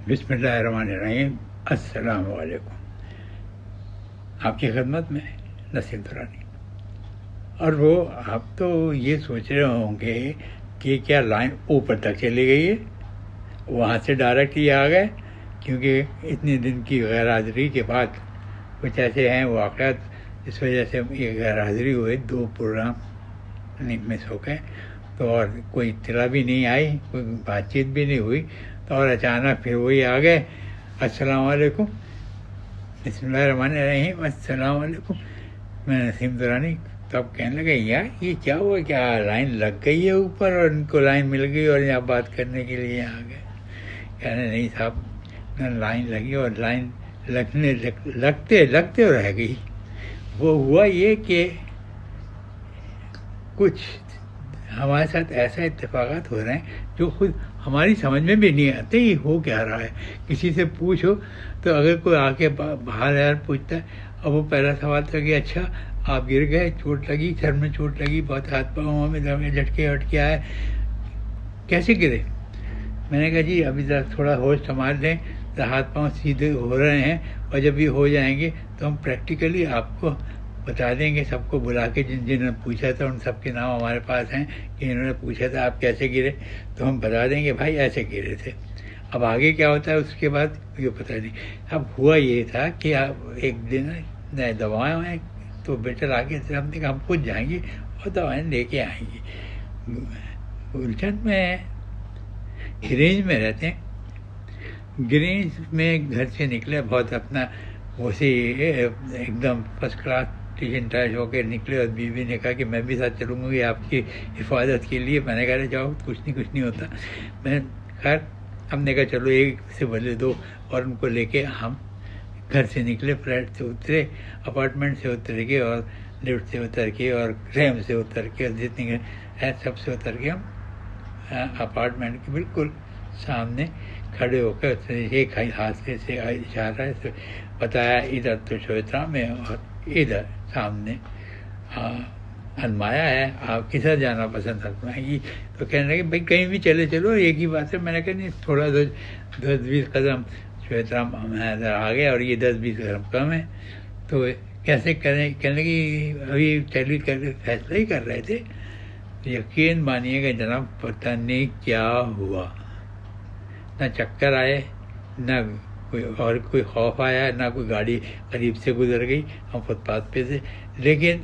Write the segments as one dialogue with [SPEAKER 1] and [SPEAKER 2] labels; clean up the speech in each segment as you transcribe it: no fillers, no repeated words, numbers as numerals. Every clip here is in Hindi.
[SPEAKER 1] बिस्मिल्लाहिर्रहमानिर्रहीम। अस्सलाम वालेकुम। आपकी खिदमत में नसीम दुरानी। और वो आप तो ये सोच रहे होंगे कि क्या लाइन ऊपर तक चली गई है, वहाँ से डायरेक्ट ही आ गए, क्योंकि इतने दिन की गैर हाज़िरी के बाद कुछ ऐसे हैं वाक़यात इस वजह से ये गैर हाज़िरी हुई, 2 प्रोग्राम मिस हो गए। तो और कोई इत्तला भी नहीं आई, कोई बातचीत भी नहीं हुई, तो और अचानक फिर वही आ गए। अस्सलाम वालेकुम, बिस्मिल्लाहिर्रहमानिर्रहीम, अस्सलाम वालेकुम। मैं नसीम दुरानी। तब कहने लगे यार ये क्या हुआ, क्या लाइन लग गई है ऊपर और इनको लाइन मिल गई और यहाँ बात करने के लिए आ गए। कहने नहीं साहब, न लाइन लगी और लाइन लगते रह गई। वो हुआ ये कि कुछ हमारे साथ ऐसा इत्तेफाकात हो रहे हैं जो खुद हमारी समझ में भी नहीं आते ये हो क्या रहा है। किसी से पूछो तो अगर कोई आके बाहर यार पूछता है, अब वो पहला सवाल था कि अच्छा आप गिर गए, चोट लगी, सर में चोट लगी, बहुत हाथ पाँव में झटके वटके आए, कैसे गिरे? मैंने कहा जी अभी तक थोड़ा होश संभाल लें, तो हाथ पाँव सीधे हो रहे हैं और जब ये हो जाएंगे तो हम प्रैक्टिकली आपको बता देंगे, सबको बुला के जिन्होंने पूछा था उन सबके नाम हमारे पास हैं कि इन्होंने पूछा था आप कैसे गिरे, तो हम बता देंगे भाई ऐसे गिरे थे। अब आगे क्या होता है उसके बाद ये पता नहीं। अब हुआ ये था कि आप एक दिन नए दवाएँ हैं तो बेटर आगे से हमने कहा हम खुद जाएंगे और दवाएँ लेके आएंगे। उलझन में ग्रींज में रहते हैं। ग्रींज में घर से निकले बहुत अपना उसी एकदम फर्स्ट क्लास टीचन टाइज होकर निकले और बीवी ने कहा कि मैं भी साथ चलूँगी आपकी हिफाजत के लिए। मैंने कहा जाओ, कुछ नहीं होता। मैं खैर हमने कहा चलो एक से बदले 2 और उनको लेके हम घर से निकले, फ्लैट से उतरे, अपार्टमेंट से उतर के और लिफ्ट से उतर के और रैम से उतर के और जितने है सब से उतर के हम अपार्टमेंट के बिल्कुल सामने खड़े होकर एक हाथ से इशारा से बताया इधर तो श्वेता में और इधर सामने अलमाया है, आप किधर जाना पसंद फरमाएंगी? तो कहने लगे भाई कहीं भी चले चलो, एक ही बात है। मैंने कहा नहीं, थोड़ा 10-20 कदम श्वेता मैं इधर आ गया और ये 10-20 कदम कम है, तो कैसे करें? कहने लगी अभी चली कर फैसला ही कर रहे थे। यकीन मानिएगा जनाब, पता नहीं क्या हुआ, ना चक्कर आए, ना कोई खौफ आया, ना कोई गाड़ी करीब से गुजर गई, हम फुटपाथ पे थे। लेकिन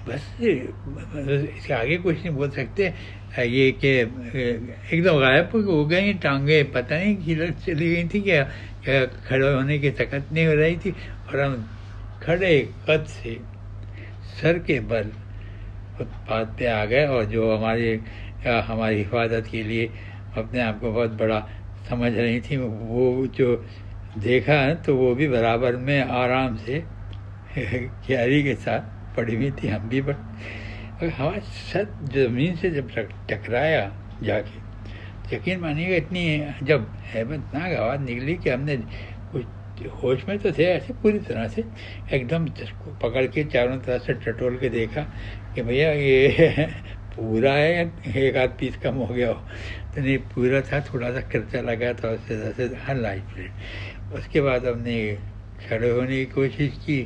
[SPEAKER 1] बस इसके आगे कुछ नहीं बोल सकते। ये कि एकदम गायब हो गई टांगे, पता नहीं किधर चली गई थी, क्या खड़े होने की ताकत नहीं हो रही थी और हम खड़े कद से सर के बल फुटपाथ पे आ गए। और जो हमारी हिफाजत के लिए अपने आप को बहुत बड़ा समझ रही थी, वो जो देखा तो वो भी बराबर में आराम से क्यारी के साथ पड़ी हुई थी, हम भी और हमारे सर ज़मीन से जब टकराया जाके, यकीन मानिएगा इतनी जब हैबतनाक आवाज़ निकली कि हमने कुछ होश में तो थे ऐसे पूरी तरह से, एकदम पकड़ के चारों तरफ से टटोल के देखा कि भैया ये पूरा है या एक आध पीस कम हो गया हो? तो नहीं, पूरा था, थोड़ा सा खर्चा लगा था उससे हर लाइफ प्लेट। उसके बाद हमने खड़े होने की कोशिश की,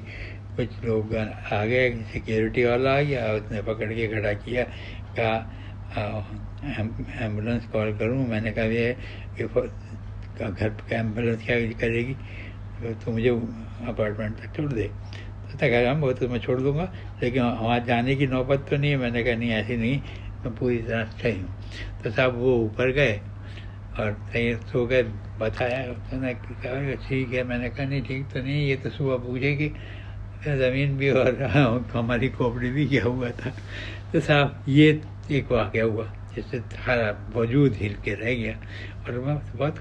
[SPEAKER 1] कुछ लोग आ गए, सिक्योरिटी वाला आ गया, उसने पकड़ के खड़ा किया, कहा एम्बुलेंस कॉल करूं? मैंने कहा ये घर पर एम्बुलेंस क्या करेगी, तो मुझे अपार्टमेंट तक छोड़ दे। तो कहा हम वो तो मैं छोड़ दूंगा, लेकिन वहाँ जाने की नौबत तो नहीं है। मैंने कहा नहीं ऐसी नहीं, मैं पूरी तरह सही हूँ। तो साहब वो ऊपर गए और सही सो गए, बताया उसने कहा ठीक है। मैंने कहा नहीं ठीक तो नहीं, ये तो सुबह पूछेगी ज़मीन भी और हमारी खोपड़ी भी क्या हुआ था। तो साहब ये एक वाक़या हुआ जिससे सारा वजूद हिल के रह गया और मैं बहुत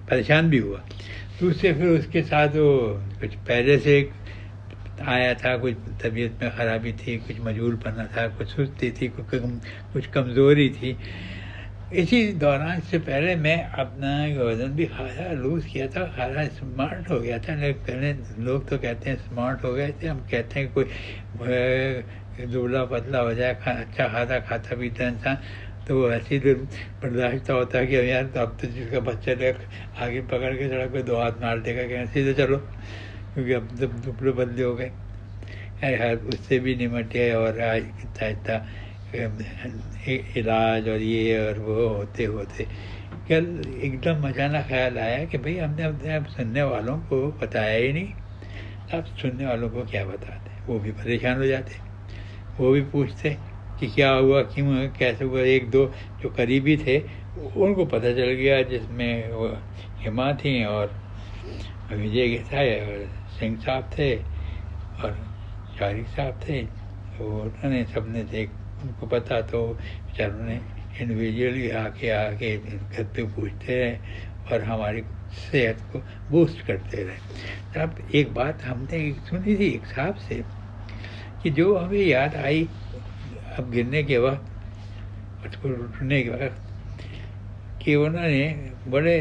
[SPEAKER 1] परेशान भी हुआ। दूसरे फिर उसके साथ वो कुछ पहले से आया था, कुछ तबीयत में ख़राबी थी, कुछ मजबूरपना था, कुछ सुस्ती थी, कुछ कमज़ोरी थी। इसी दौरान से पहले मैं अपना वज़न भी खासा लूज़ किया था, खासा स्मार्ट हो गया था। लोग तो कहते हैं स्मार्ट हो गए थे, हम कहते हैं कोई दुबला पतला हो जाए, अच्छा खाता पीता इंसान तो वो ऐसे ही बर्दाश्त होता है कि यार तो अब तो जिसका बच्चा आगे पकड़ के सड़क पे 2 हाथ मार देगा कि सीधे चलो, क्योंकि अब तो दुबले बदले हो गए। यार उससे भी निमटे और इतना इतना इलाज और ये और वो होते होते कल एकदम अचानक ख्याल आया कि भाई हमने अपने सुनने वालों को बताया ही नहीं। अब सुनने वालों को क्या बताते, वो भी परेशान हो जाते, वो भी पूछते कि क्या हुआ, क्यों हुआ, कैसे हुआ। 1-2 जो करीबी थे उनको पता चल गया, जिसमें वो हिमा थी और विजय था और सिंह साहब थे और शारिक साहब थे। तो उन्होंने सबने देख उनको पता, तो बेचारों ने इंडिविजुअली आके घर पे पूछते रहे और हमारी सेहत को बूस्ट करते रहे। अब एक बात हमने सुनी थी एक साहब से कि जो हमें याद आई अब गिरने के वक्त, उसको उठने के वक्त, कि उन्होंने बड़े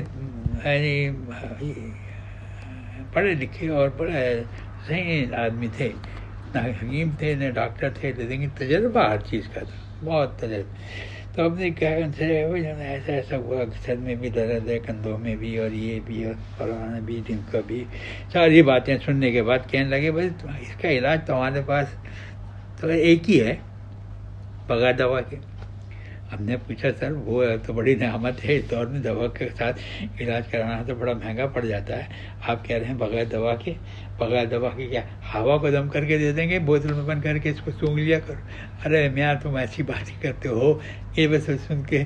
[SPEAKER 1] पढ़े लिखे और बड़े सही आदमी थे, ना हकीम थे ना डॉक्टर थे, लेकिन तजर्बा हर चीज़ का था, बहुत तजर्बा। तो हमने कहा उनसे ऐसा ऐसा हुआ, सर में भी दर्द है, कंधों में भी और ये भी और फलाना भी, दिन का भी। सारी बातें सुनने के बाद कहने लगे भाई इसका इलाज तो हमारे पास तो एक ही है बगैर दवा के। हमने पूछा सर वो तो बड़ी नेमत है, इस दौर में दवा के साथ इलाज कराना तो बड़ा महंगा पड़ जाता है, आप कह रहे हैं बगैर दवा के। बगैर दवा के क्या हवा को दम करके दे देंगे, बोतल में बंद करके इसको सूंघ लिया करो। अरे यार तुम ऐसी बातें करते हो, ये बस सुन के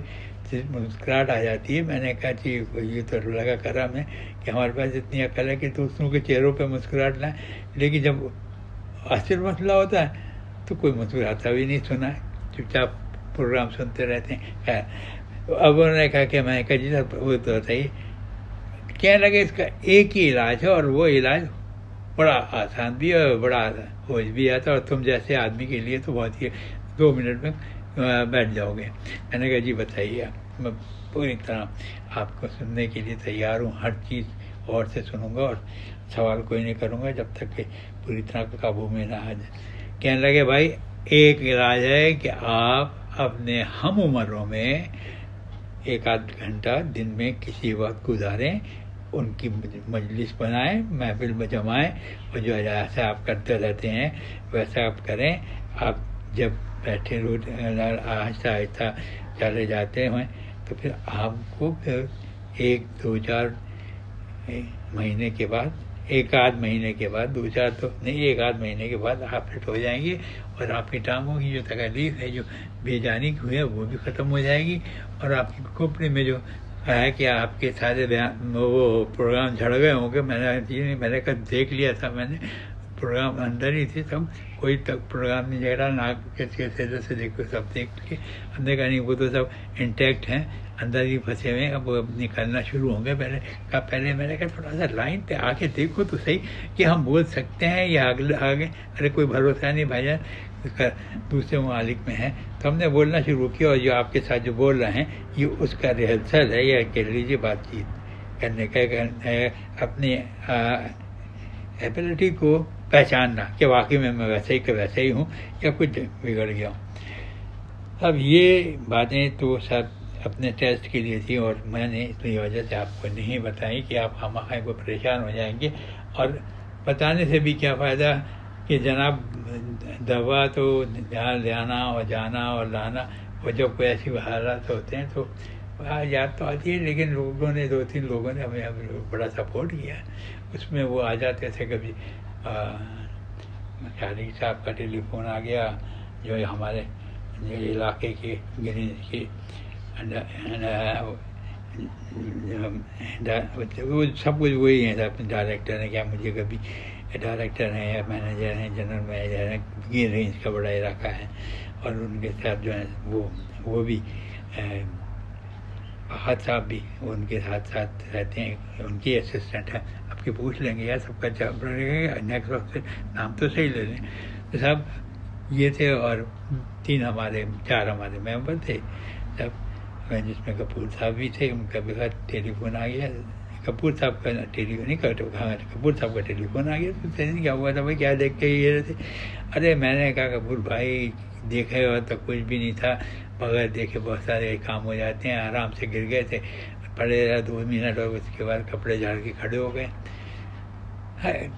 [SPEAKER 1] मुस्कुराहट आ जाती है। मैंने कहा जी ये तो लगा करा मैं कि हमारे पास इतनी अकल है कि दूसरों के चेहरों पर मुस्कुराहट लाए, लेकिन जब असल मसला होता है तो कोई मुस्कुराता भी नहीं सुना है, चुपचाप प्रोग्राम सुनते रहते हैं। अब उन्होंने कहा कि मैं कहा जी सर वो तो बताइए। कहने लगे इसका एक ही इलाज है और वो इलाज बड़ा आसान भी है और बड़ा हो भी जाता है, और तुम जैसे आदमी के लिए तो बहुत ही 2 मिनट में बैठ जाओगे। मैंने कहा जी बताइए। मैं पूरी तरह आपको सुनने के लिए तैयार हूँ, हर चीज़ और से सुनूंगा और सवाल कोई नहीं करूँगा जब तक कि पूरी तरह काबू में ना आ जाए। कहने लगे भाई एक इलाज है कि आप अपने हम उम्रों में 1-8 घंटा दिन में किसी वक्त गुजारें, उनकी मजलिस बनाएं, महफिल में जमाएं, और जो ऐसा आप करते रहते हैं वैसा आप करें। आप जब बैठे रोज आहिस्ता आहिस्ता चले जाते हैं तो फिर आपको फिर 1-2-4 महीने के बाद, 1-8 महीने के बाद, 2-4 तो नहीं, 1-8 महीने के बाद आप फिट हो जाएंगे और आपकी टांगों की जो तकलीफ है, जो बेजानी की हुई है, वो भी ख़त्म हो जाएगी। और आपकी खोपड़ी में जो है कि आपके सारे वो प्रोग्राम झड़ गए होंगे, मैंने कल देख लिया था, मैंने प्रोग्राम अंदर ही थे सब, कोई तक प्रोग्राम नहीं झगड़ा, नाक के से देखो सब देख के हमने कहा नहीं वो तो सब इंटैक्ट हैं, अंदर ही फंसे हुए, अब निकलना शुरू होंगे। पहले मैंने कहा थोड़ा सा लाइन पे आके देखो तो सही कि हम बोल सकते हैं या आगे। अरे कोई भरोसा नहीं भाईजान, उसका दूसरे ममालिक में है। तो हमने बोलना शुरू किया और जो आपके साथ जो बोल रहे हैं ये उसका रिहर्सल है, या कह लीजिए बातचीत करने का, अपनी एबिलिटी को पहचानना कि वाकई में मैं वैसे ही का वैसे ही हूँ या कुछ बिगड़ गया हूँ। अब ये बातें तो सब अपने टेस्ट के लिए थी और मैंने इस वजह से आपको नहीं बताई कि आप हम को परेशान हो जाएंगे। और बताने से भी क्या फ़ायदा कि जनाब दवा तो ध्यान देना और जाना और लाना, और जब कोई ऐसी हालात होते हैं तो याद तो आती है, लेकिन लोगों ने 2-3 लोगों ने हमें बड़ा सपोर्ट किया, उसमें वो आ जाते थे। कभी शारिक साहब का टेलीफोन आ गया, जो हमारे इलाके के गिरीश के वो सब कुछ वही है, डायरेक्टर हैं, क्या मुझे कभी डायरेक्टर हैं या मैनेजर हैं, जनरल मैनेजर हैं, गिर रेंज का बड़ा इलाका है। और उनके साथ जो है वो भी फहद साहब भी उनके साथ रहते हैं, उनकी असिस्टेंट है। आपके पूछ लेंगे यार सबका जवाब रहेगा, नेक्स्ट वक्त से नाम तो सही ले लें। तो साहब ये थे और 4 हमारे मेंबर थे सब, जिसमें कपूर साहब भी थे। उनका भी टेलीफोन आ गया, कपूर साहब का टेलीफोन नहीं कपूर साहब का टेलीफोन आ गया। तो नहीं क्या हुआ था भाई, क्या देख के ये रहे थे? अरे मैंने कहा कपूर भाई देखे और तो कुछ भी नहीं था, बगैर देखे बहुत सारे काम हो जाते हैं। आराम से गिर गए थे, पड़े रहा 2 मिनट और उसके बाद कपड़े झाड़ के खड़े हो गए।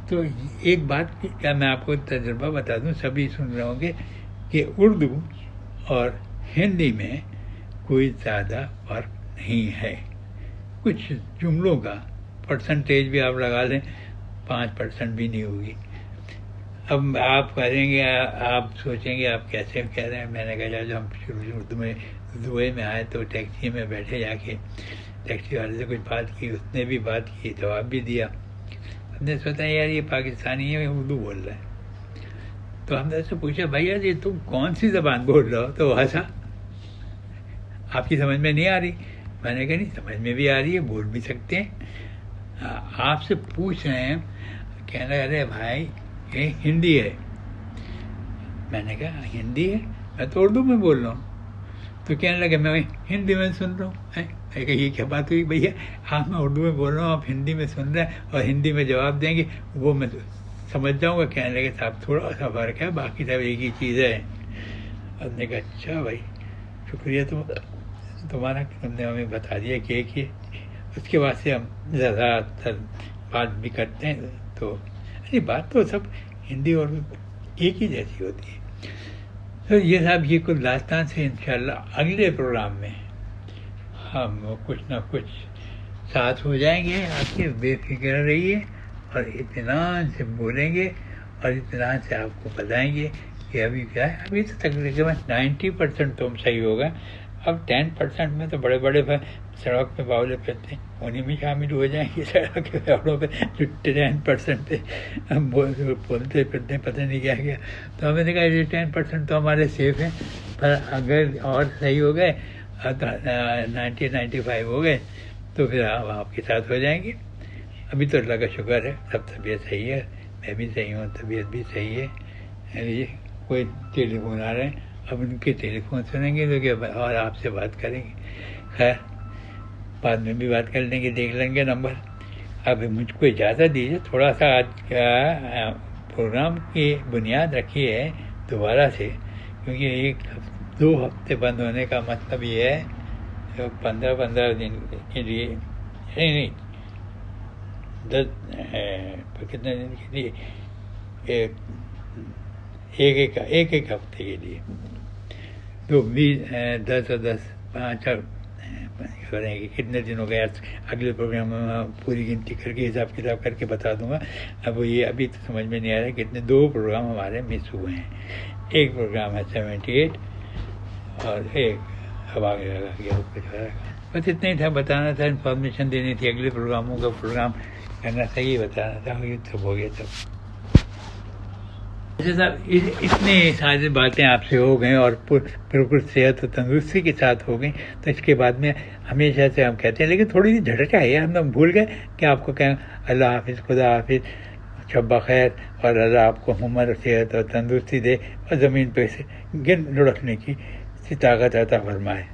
[SPEAKER 1] तो एक बात क्या मैं आपको तजुर्बा बता दूं, सभी सुन रहे होंगे कि उर्दू और हिंदी में कोई ज़्यादा फर्क नहीं है। कुछ जुमलों का परसेंटेज भी आप लगा लें 5% भी नहीं होगी। अब आप करेंगे, आप सोचेंगे आप कैसे कह रहे हैं। मैंने कहा जब हम शुरू उर्दू में दुबई में आए तो टैक्सी में बैठे, जाके टैक्सी वाले से कुछ बात की, उसने भी बात की, जवाब भी दिया। हमने सोचा यार ये पाकिस्तानी है, उर्दू बोल रहा है। तो हमने उससे पूछा भैया जी तुम कौन सी ज़बान बोल रहे हो? तो हंसा, आपकी समझ में नहीं आ रही? मैंने कहा नहीं, समझ में भी आ रही है, बोल भी सकते हैं। आपसे पूछ रहे हैं, कहना अरे भाई ये हिंदी है। मैंने कहा हिंदी है, मैं तो उर्दू में बोल रहा हूँ। तो कहने लगे मैं हिंदी में सुन रहा हूँ। मैं कहा ये क्या बात हुई भैया, हाँ मैं उर्दू में बोल रहा हूँ, आप हिंदी में सुन रहे हैं और हिंदी में जवाब देंगे, वो मैं समझ जाऊँगा। कहने लगे साहब थोड़ा सा फ़र्क है, बाकी सब एक ही चीज़ है। हमने कहा अच्छा भाई शुक्रिया तुम्हारा, तुमने हमें बता दिया कि एक ही। उसके बाद से हम ज़्यादातर बात भी करते हैं, तो अरे बात तो सब हिंदी और एक ही जैसी होती है। तो ये साहब ये कुछ दास्तान से इंशाल्लाह अगले प्रोग्राम में हम कुछ ना कुछ साथ हो जाएंगे। आपके बेफिक्र रहिए और इत्मीनान से बोलेंगे और इत्मीनान से आपको बताएंगे कि अभी क्या है। अभी तो तकरीबन 90% तो हम सही होगा। अब 10% में तो बड़े बड़े सड़क पे बावले फिरते हैं, उन्हीं में शामिल हो जाएंगे। सड़क के बावलों पे 10% पे हम बोलते फिरते हैं, पता नहीं क्या क्या। तो हमने कहा ये 10% तो हमारे सेफ हैं, पर अगर और सही हो गए 90-95 हो गए तो फिर हम आपके साथ हो जाएंगे। अभी तो अल्लाह का शुक्र है, सब तबीयत सही है, मैं भी सही हूँ, तबीयत भी सही है। ये कोई टेलीफोन आ रहे हैं, अब उनके टेलीफोन सुनेंगे तो क्या और आपसे बात करेंगे। खैर बाद में भी बात कर लेंगे, देख लेंगे नंबर। अब मुझको इजाज़त दीजिए, थोड़ा सा आज का प्रोग्राम की बुनियाद रखी है दोबारा से, क्योंकि 2 हफ्ते बंद होने का मतलब ये है तो 15-15 दिन के लिए नहीं 10 कितने दिन के लिए, एक हफ्ते के लिए। तो 10 और 10 5 करेंगे कितने दिन हो गए। अगले प्रोग्राम में पूरी गिनती करके हिसाब किताब करके बता दूंगा। अब ये अभी तो समझ में नहीं आ रहा है कितने, 2 प्रोग्राम हमारे मिस हुए हैं। एक प्रोग्राम है 78 और एक अब आगे लगा गया कुछ हो रहा। बस इतना ही था, बताना था, इन्फॉर्मेशन देनी थी। अगले प्रोग्रामों का प्रोग्राम करना था, ये बताना था। ये सब हो गया तब। अच्छा साहब इतने सारी बातें आपसे हो गई और बिल्कुल सेहत और तंदुरुस्ती के साथ हो गई, तो इसके बाद में हमेशा से हम कहते हैं, लेकिन थोड़ी सी झटक आई है, हम लोग भूल गए कि आपको कहें अल्लाह हाफिज़, खुदा हाफिज़, शब्बा खैर, और अल्लाह आपको उम्र सेहत और तंदुरुस्ती दे और ज़मीन पे से गिन लुढ़कने की ताकत अता फरमाए।